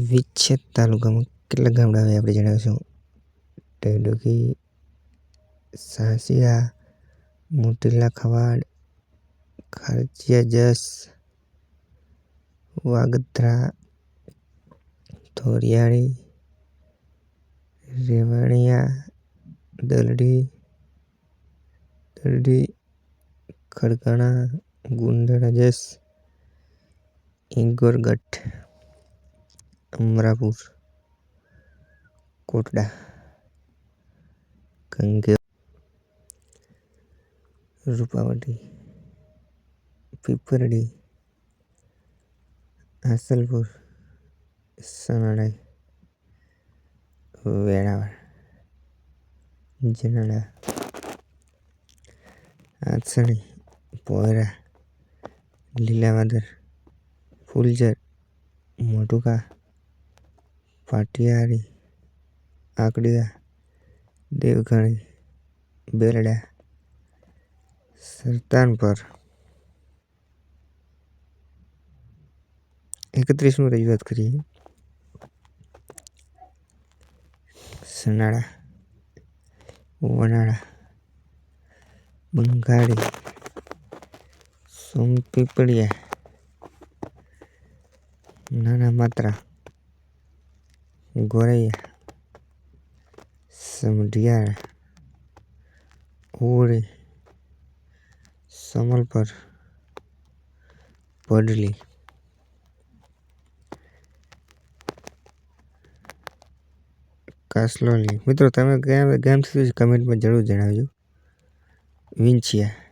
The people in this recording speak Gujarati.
વિચ્છેદ તાલુકામાં કેટલા ગામડા આવે આપણે જણાવીશું. ટેડોકી, સાસિયા, મોટીલા ખવાડ, ખારચિયા જસ, વાગધરા, થોરિયાળી, રેવાણિયા, દલડી, ખડકાણા, ગુંદડા જસ, ઇંગોરગઢ, અમરાપુર, કોટડા, કંગે, રૂપાવટી, પીપરડી, આસલપુર, સનાડાઈ, વેળાવળ, જનાડા, આથસણી, પોયરા, લીલાવાદર, ફૂલજર, મોટુકા, પાટિયારી, આકડિયા, દેવઘણી, બેરડા, સરતાનપર. 31 રજૂઆત કરીએ. સનાડા, વનાડા, બંગાળી, સોમપીપળિયા, નાના માત્રા, ગોરૈયા, સમઢિયાળા, ઓળી, સમલપર, પડલી. કાસલોલી. મિત્રો તમે કયા ગામથી કમેન્ટમાં જરૂર જણાવજો. વિંછિયા.